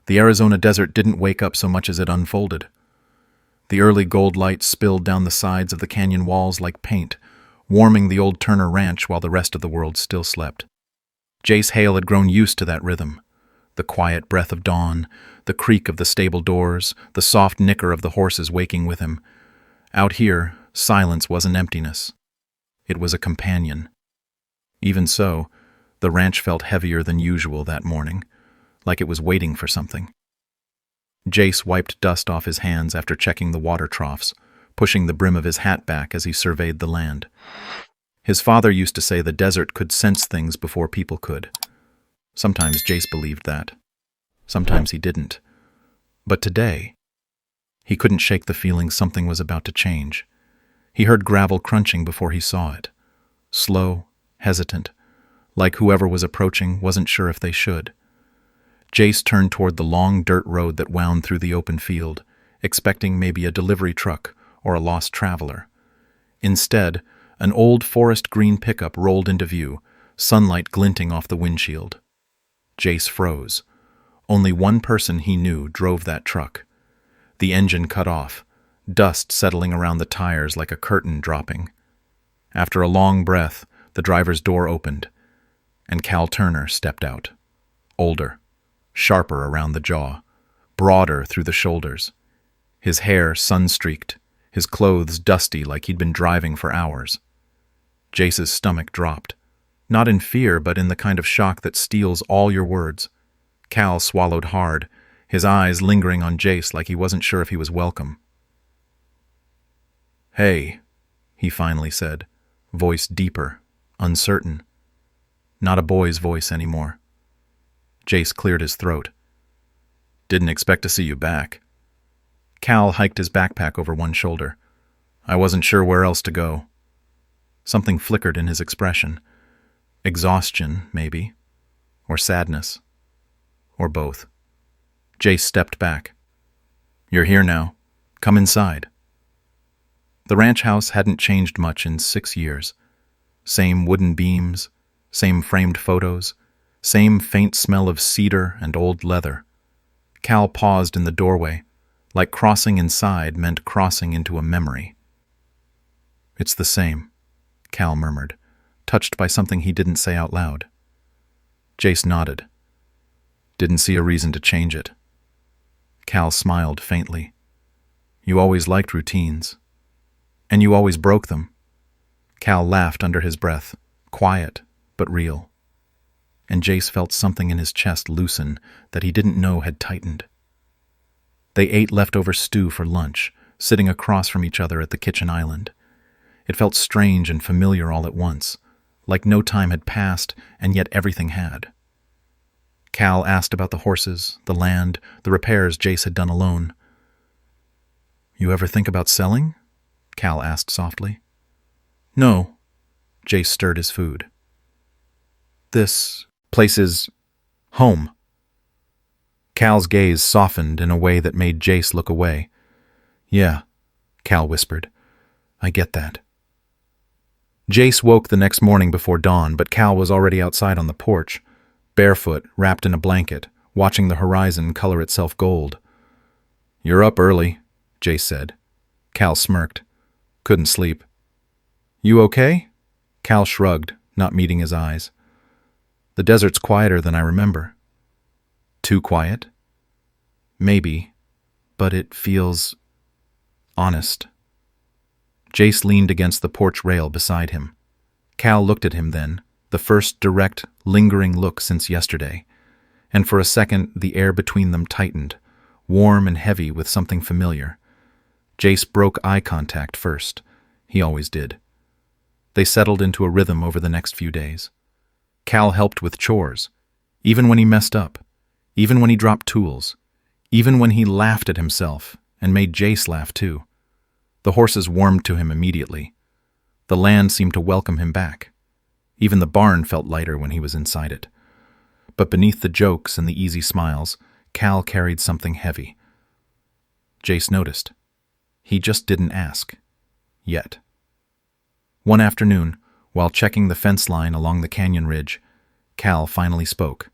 The Arizona desert didn't wake up so much as it unfolded. The early gold light spilled down the sides of the canyon walls like paint, warming the old Turner Ranch while the rest of the world still slept. Jace Hale had grown used to that rhythm. The quiet breath of dawn, the creak of the stable doors, the soft nicker of the horses waking with him. Out here, silence wasn't emptiness. It was a companion. Even so, the ranch felt heavier than usual that morning, like it was waiting for something. Jace wiped dust off his hands after checking the water troughs, pushing the brim of his hat back as he surveyed the land. His father used to say the desert could sense things before people could. Sometimes Jace believed that. Sometimes he didn't. But today, he couldn't shake the feeling something was about to change. He heard gravel crunching before he saw it. Slow, hesitant, like whoever was approaching wasn't sure if they should. Jace turned toward the long dirt road that wound through the open field, expecting maybe a delivery truck or a lost traveler. Instead, an old forest green pickup rolled into view, sunlight glinting off the windshield. Jace froze. Only one person he knew drove that truck. The engine cut off, dust settling around the tires like a curtain dropping. After a long breath, the driver's door opened, and Cal Turner stepped out. Older, sharper around the jaw, broader through the shoulders. His hair sun-streaked, his clothes dusty like he'd been driving for hours. Jace's stomach dropped, not in fear but in the kind of shock that steals all your words. Cal swallowed hard, his eyes lingering on Jace like he wasn't sure if he was welcome. "Hey," he finally said, voice deeper, uncertain. Not a boy's voice anymore. Jace cleared his throat. "Didn't expect to see you back." Cal hiked his backpack over one shoulder. "I wasn't sure where else to go." Something flickered in his expression. Exhaustion, maybe. Or sadness. Or both. Jace stepped back. "You're here now. Come inside." The ranch house hadn't changed much in 6 years. Same wooden beams, same framed photos, same faint smell of cedar and old leather. Cal paused in the doorway, like crossing inside meant crossing into a memory. "It's the same," Cal murmured, touched by something he didn't say out loud. Jace nodded. "Didn't see a reason to change it." Cal smiled faintly. "You always liked routines. And you always broke them." Cal laughed under his breath, quiet but real. And Jace felt something in his chest loosen that he didn't know had tightened. They ate leftover stew for lunch, sitting across from each other at the kitchen island. It felt strange and familiar all at once, like no time had passed and yet everything had. Cal asked about the horses, the land, the repairs Jace had done alone. "You ever think about selling?" Cal asked softly. "No." Jace stirred his food. "This place is home." Cal's gaze softened in a way that made Jace look away. "Yeah," Cal whispered. "I get that." Jace woke the next morning before dawn, but Cal was already outside on the porch, barefoot, wrapped in a blanket, watching the horizon color itself gold. "You're up early," Jace said. Cal smirked. "Couldn't sleep." "You okay?" Cal shrugged, not meeting his eyes. "The desert's quieter than I remember." "Too quiet?" "Maybe, but it feels honest." Jace leaned against the porch rail beside him. Cal looked at him then, the first direct, lingering look since yesterday, and for a second the air between them tightened, warm and heavy with something familiar. Jace broke eye contact first. He always did. They settled into a rhythm over the next few days. Cal helped with chores, even when he messed up, even when he dropped tools, even when he laughed at himself and made Jace laugh too. The horses warmed to him immediately. The land seemed to welcome him back. Even the barn felt lighter when he was inside it. But beneath the jokes and the easy smiles, Cal carried something heavy. Jace noticed. He just didn't ask. Yet. One afternoon, while checking the fence line along the canyon ridge, Cal finally spoke.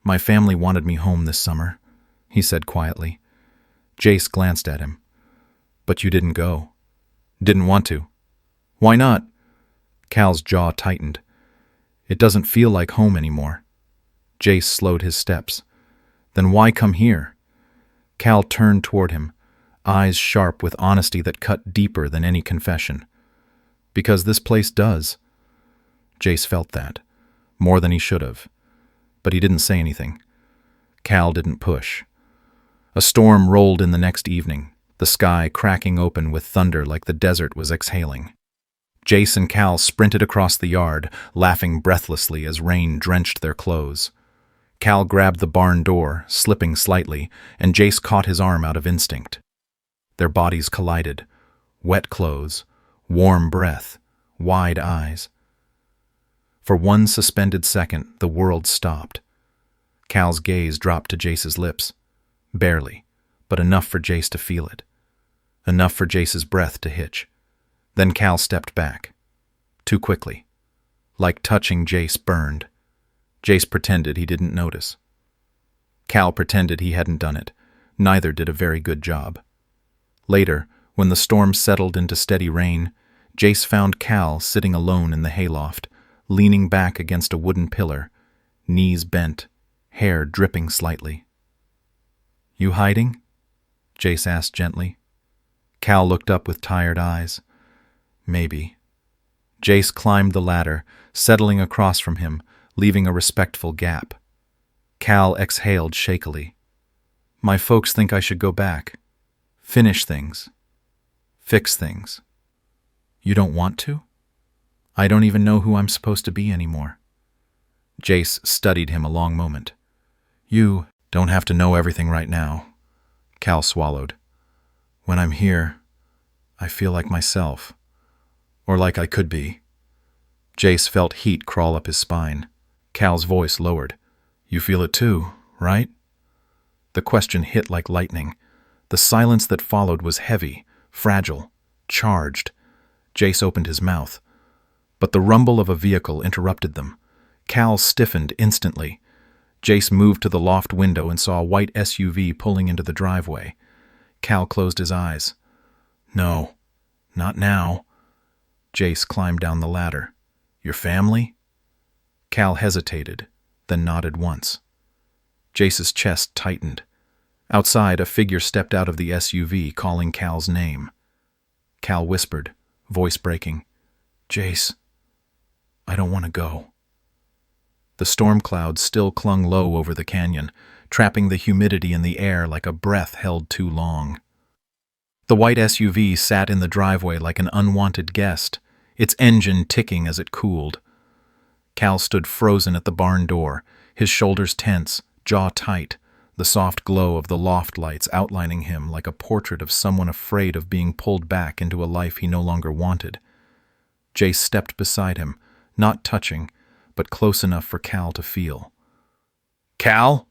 My family wanted me home this summer, he said quietly. Jace glanced at him. But you didn't go. Didn't want to. Why not? Cal's jaw tightened. It doesn't feel like home anymore. Jace slowed his steps. Then why come here? Cal turned toward him, eyes sharp with honesty that cut deeper than any confession. Because this place does. Jace felt that, more than he should have. But he didn't say anything. Cal didn't push. A storm rolled in the next evening, the sky cracking open with thunder like the desert was exhaling. Jace and Cal sprinted across the yard, laughing breathlessly as rain drenched their clothes. Cal grabbed the barn door, slipping slightly, and Jace caught his arm out of instinct. Their bodies collided. Wet clothes, warm breath, wide eyes. For one suspended second, the world stopped. Cal's gaze dropped to Jace's lips. Barely, but enough for Jace to feel it. Enough for Jace's breath to hitch. Then Cal stepped back. Too quickly. Like touching Jace burned. Jace pretended he didn't notice. Cal pretended he hadn't done it. Neither did a very good job. Later, when the storm settled into steady rain, Jace found Cal sitting alone in the hayloft, leaning back against a wooden pillar, knees bent, hair dripping slightly. "You hiding?" Jace asked gently. Cal looked up with tired eyes. "Maybe." Jace climbed the ladder, settling across from him, leaving a respectful gap. Cal exhaled shakily. "My folks think I should go back. Finish things. Fix things." "You don't want to?" "I don't even know who I'm supposed to be anymore." Jace studied him a long moment. "You don't have to know everything right now." Cal swallowed. "When I'm here, I feel like myself. Or like I could be." Jace felt heat crawl up his spine. Cal's voice lowered. "You feel it too, right?" The question hit like lightning. The silence that followed was heavy, fragile, charged. Jace opened his mouth. But the rumble of a vehicle interrupted them. Cal stiffened instantly. Jace moved to the loft window and saw a white SUV pulling into the driveway. Cal closed his eyes. "No, not now." Jace climbed down the ladder. "Your family?" Cal hesitated, then nodded once. Jace's chest tightened. Outside, a figure stepped out of the SUV, calling Cal's name. Cal whispered, voice breaking, "Jace, I don't want to go." The storm clouds still clung low over the canyon, trapping the humidity in the air like a breath held too long. The white SUV sat in the driveway like an unwanted guest, its engine ticking as it cooled. Cal stood frozen at the barn door, his shoulders tense, jaw tight, the soft glow of the loft lights outlining him like a portrait of someone afraid of being pulled back into a life he no longer wanted. Jace stepped beside him, not touching, but close enough for Cal to feel. "Cal?"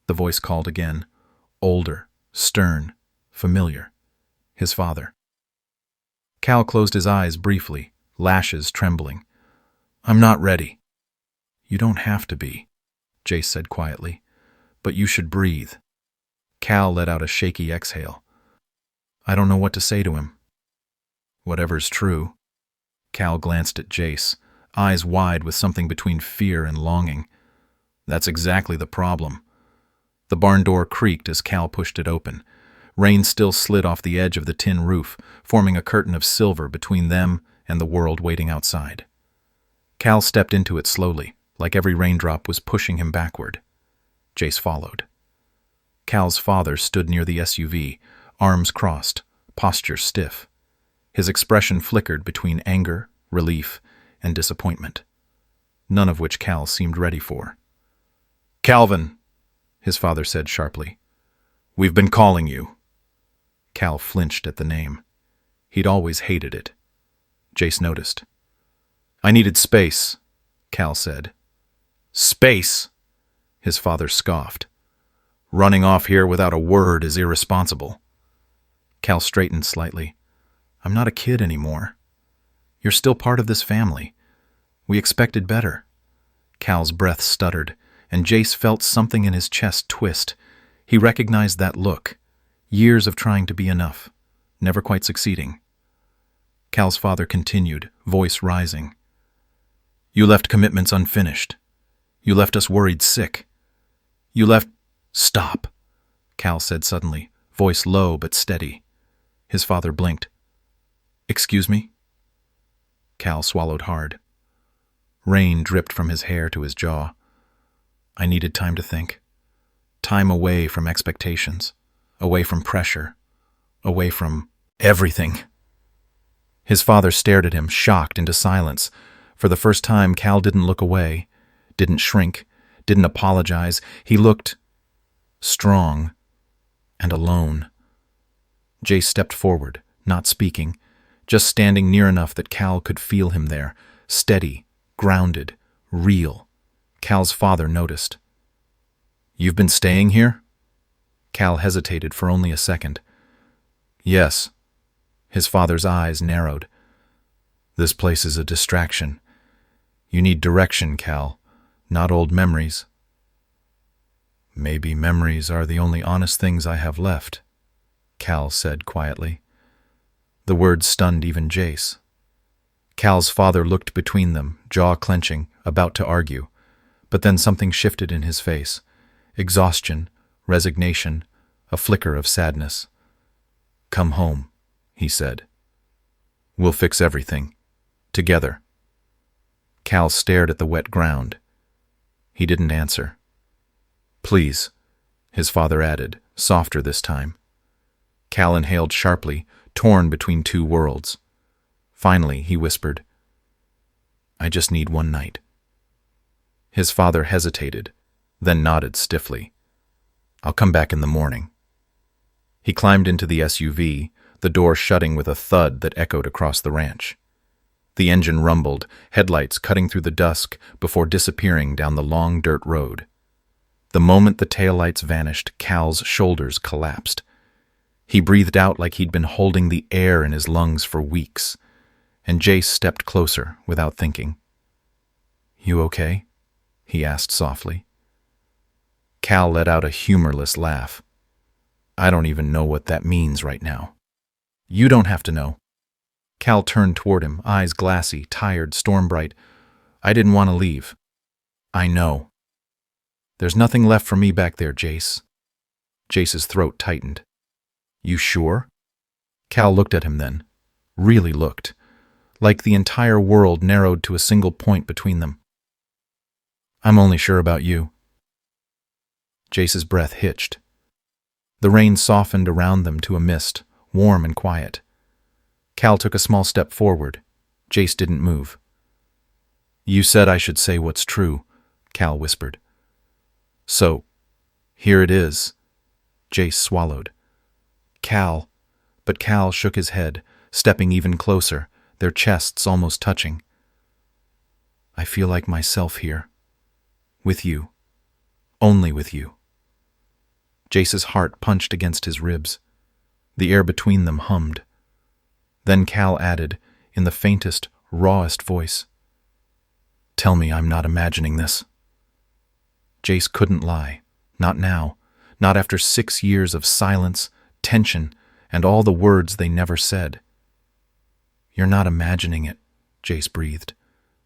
The voice called again, older, stern, familiar. His father. Cal closed his eyes briefly, lashes trembling. "I'm not ready." "You don't have to be," Jace said quietly, "but you should breathe." Cal let out a shaky exhale. "I don't know what to say to him." "Whatever's true." Cal glanced at Jace, eyes wide with something between fear and longing. "That's exactly the problem." The barn door creaked as Cal pushed it open. Rain still slid off the edge of the tin roof, forming a curtain of silver between them and the world waiting outside. Cal stepped into it slowly, like every raindrop was pushing him backward. Jace followed. Cal's father stood near the SUV, arms crossed, posture stiff. His expression flickered between anger, relief, and disappointment, none of which Cal seemed ready for. "Calvin," his father said sharply, "we've been calling you." Cal flinched at the name. He'd always hated it. Jace noticed. "I needed space," Cal said. "Space?" His father scoffed. "Running off here without a word is irresponsible." Cal straightened slightly. "I'm not a kid anymore. You're still part of this family. We expected better." Cal's breath stuttered, and Jace felt something in his chest twist. He recognized that look. Years of trying to be enough, never quite succeeding. Cal's father continued, voice rising. You left commitments unfinished. You left us worried sick. You left— Stop, Cal said suddenly, voice low but steady. His father blinked. Excuse me? Cal swallowed hard. Rain dripped from his hair to his jaw. I needed time to think. Time away from expectations, away from pressure, away from everything. His father stared at him, shocked into silence. For the first time, Cal didn't look away, didn't shrink, didn't apologize. He looked strong and alone. Jace stepped forward, not speaking, just standing near enough that Cal could feel him there, steady, grounded, real. Cal's father noticed. You've been staying here? Cal hesitated for only a second. Yes. His father's eyes narrowed. This place is a distraction. You need direction, Cal, not old memories. Maybe memories are the only honest things I have left, Cal said quietly. The words stunned even Jace. Cal's father looked between them, jaw clenching, about to argue. But then something shifted in his face. Exhaustion, resignation, a flicker of sadness. Come home, he said. We'll fix everything. Together. Cal stared at the wet ground. He didn't answer. Please, his father added, softer this time. Cal inhaled sharply, torn between two worlds. Finally, he whispered, I just need one night. His father hesitated, then nodded stiffly. I'll come back in the morning. He climbed into the SUV, the door shutting with a thud that echoed across the ranch. The engine rumbled, headlights cutting through the dusk before disappearing down the long dirt road. The moment the taillights vanished, Cal's shoulders collapsed. He breathed out like he'd been holding the air in his lungs for weeks, and Jace stepped closer without thinking. You okay? He asked softly. Cal let out a humorless laugh. I don't even know what that means right now. You don't have to know. Cal turned toward him, eyes glassy, tired, storm-bright. I didn't want to leave. I know. There's nothing left for me back there, Jace. Jace's throat tightened. You sure? Cal looked at him then. Really looked. Like the entire world narrowed to a single point between them. I'm only sure about you. Jace's breath hitched. The rain softened around them to a mist, warm and quiet. Cal took a small step forward. Jace didn't move. You said I should say what's true, Cal whispered. So, here it is. Jace swallowed. But Cal shook his head, stepping even closer, their chests almost touching. I feel like myself here. With you. Only with you. Jace's heart punched against his ribs. The air between them hummed. Then Cal added, in the faintest, rawest voice, Tell me I'm not imagining this. Jace couldn't lie. Not now. Not after 6 years of silence, tension, and all the words they never said. You're not imagining it, Jace breathed.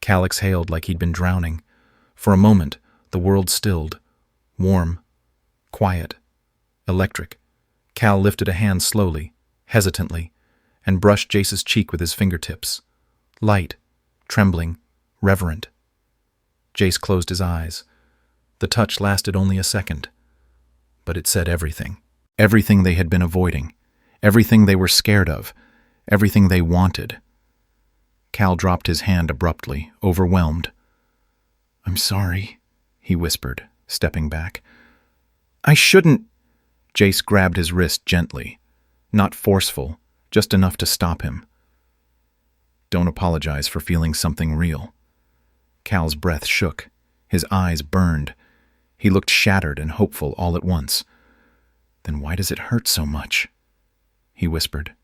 Cal exhaled like he'd been drowning. For a moment, the world stilled. Warm. Quiet. Electric. Cal lifted a hand slowly, hesitantly, and brushed Jace's cheek with his fingertips. Light, trembling, reverent. Jace closed his eyes. The touch lasted only a second. But it said everything. Everything they had been avoiding. Everything they were scared of. Everything they wanted. Cal dropped his hand abruptly, overwhelmed. I'm sorry, he whispered, stepping back. I shouldn't. Jace grabbed his wrist gently. Not forceful, just enough to stop him. Don't apologize for feeling something real. Cal's breath shook. His eyes burned. He looked shattered and hopeful all at once. Then why does it hurt so much? He whispered.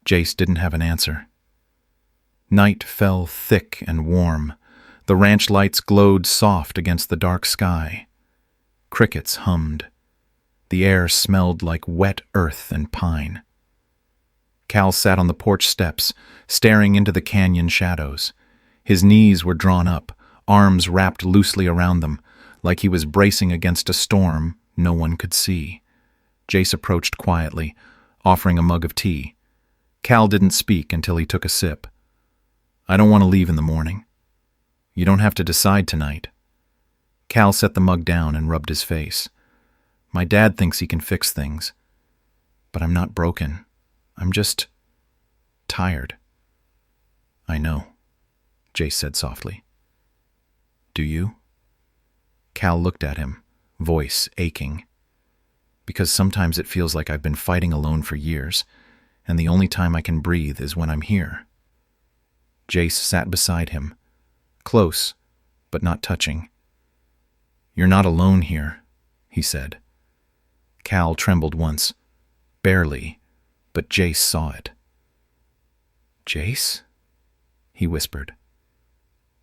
Jace didn't have an answer. Night fell thick and warm. The ranch lights glowed soft against the dark sky. Crickets hummed. The air smelled like wet earth and pine. Cal sat on the porch steps, staring into the canyon shadows. His knees were drawn up, arms wrapped loosely around them, like he was bracing against a storm no one could see. Jace approached quietly, offering a mug of tea. Cal didn't speak until he took a sip. "I don't want to leave in the morning." "You don't have to decide tonight." Cal set the mug down and rubbed his face. "My dad thinks he can fix things. But I'm not broken. I'm just tired." "I know," Jace said softly. "Do you?" Cal looked at him, voice aching. "Because sometimes it feels like I've been fighting alone for years, and the only time I can breathe is when I'm here." Jace sat beside him, close, but not touching. "You're not alone here," he said. Cal trembled once, barely, but Jace saw it. "Jace?" he whispered.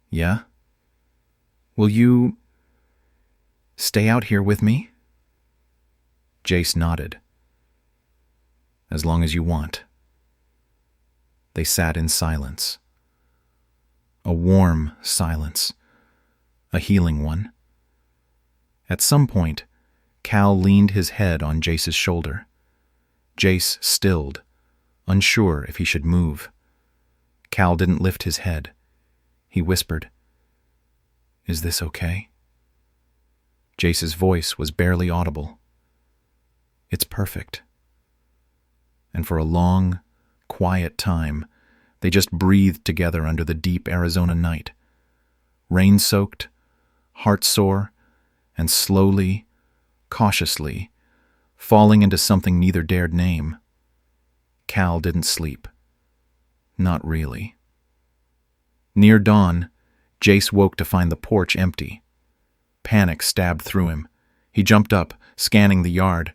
"Yeah? Will you stay out here with me?" Jace nodded. "As long as you want." They sat in silence. A warm silence, a healing one. At some point, Cal leaned his head on Jace's shoulder. Jace stilled, unsure if he should move. Cal didn't lift his head. He whispered, "Is this okay?" Jace's voice was barely audible. "It's perfect." And for a long, quiet time, they just breathed together under the deep Arizona night. Rain-soaked, heart-sore, and slowly, cautiously, falling into something neither dared name. Cal didn't sleep. Not really. Near dawn, Jace woke to find the porch empty. Panic stabbed through him. He jumped up, scanning the yard,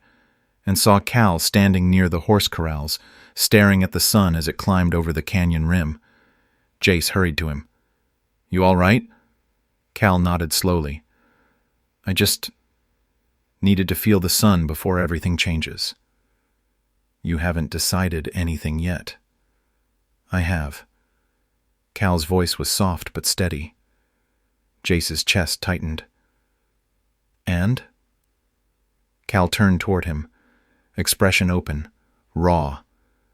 and saw Cal standing near the horse corrals, staring at the sun as it climbed over the canyon rim. Jace hurried to him. "You all right?" Cal nodded slowly. "I just needed to feel the sun before everything changes." "You haven't decided anything yet." "I have." Cal's voice was soft but steady. Jace's chest tightened. "And?" Cal turned toward him, expression open, raw,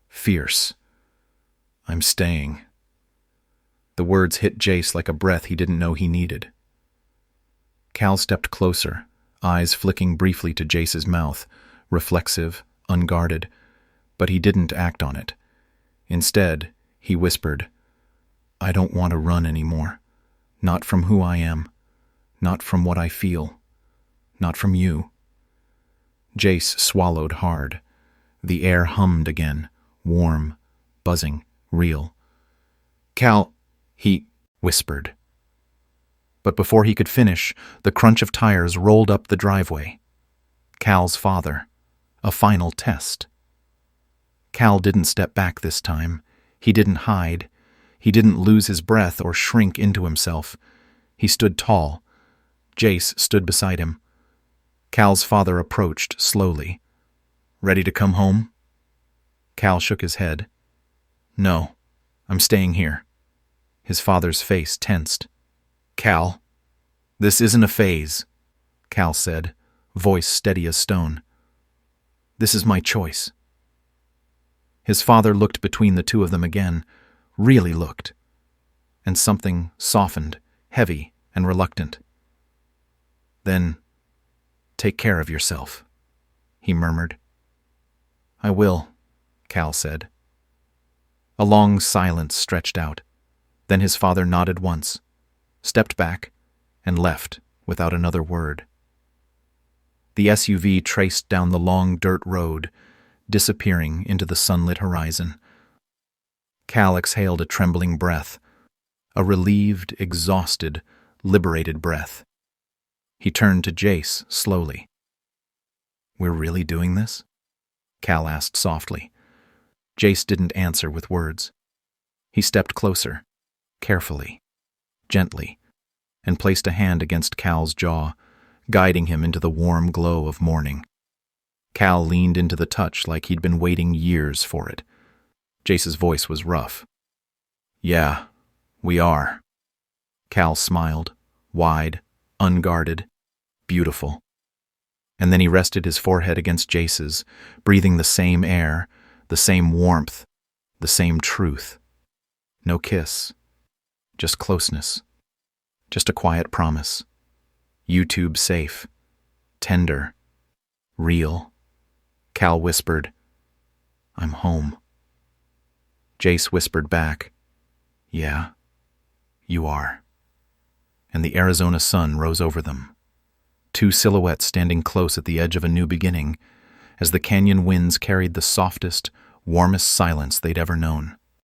fierce. "I'm staying." The words hit Jace like a breath he didn't know he needed. Cal stepped closer, eyes flicking briefly to Jace's mouth, reflexive, unguarded, but he didn't act on it. Instead, he whispered, "I don't want to run anymore. Not from who I am. Not from what I feel. Not from you." Jace swallowed hard. The air hummed again, warm, buzzing, real. "Cal," he whispered. But before he could finish, the crunch of tires rolled up the driveway. Cal's father. A final test. Cal didn't step back this time. He didn't hide. He didn't lose his breath or shrink into himself. He stood tall. Jace stood beside him. Cal's father approached slowly. "Ready to come home?" Cal shook his head. "No, I'm staying here." His father's face tensed. "Cal, this isn't a phase," Cal said, voice steady as stone. "This is my choice." His father looked between the two of them again, really looked, and something softened, heavy and reluctant. "Then, take care of yourself," he murmured. "I will," Cal said. A long silence stretched out. Then his father nodded once, stepped back, and left without another word. The SUV traced down the long dirt road, disappearing into the sunlit horizon. Cal exhaled a trembling breath, a relieved, exhausted, liberated breath. He turned to Jace slowly. "We're really doing this?" Cal asked softly. Jace didn't answer with words. He stepped closer, carefully, gently, and placed a hand against Cal's jaw, guiding him into the warm glow of morning. Cal leaned into the touch like he'd been waiting years for it. Jace's voice was rough. "Yeah, we are." Cal smiled, wide, unguarded, beautiful. And then he rested his forehead against Jace's, breathing the same air, the same warmth, the same truth. No kiss. Just closeness. Just a quiet promise. YouTube safe. Tender. Real. Cal whispered, "I'm home." Jace whispered back, "Yeah, you are." And the Arizona sun rose over them, two silhouettes standing close at the edge of a new beginning, as the canyon winds carried the softest, warmest silence they'd ever known.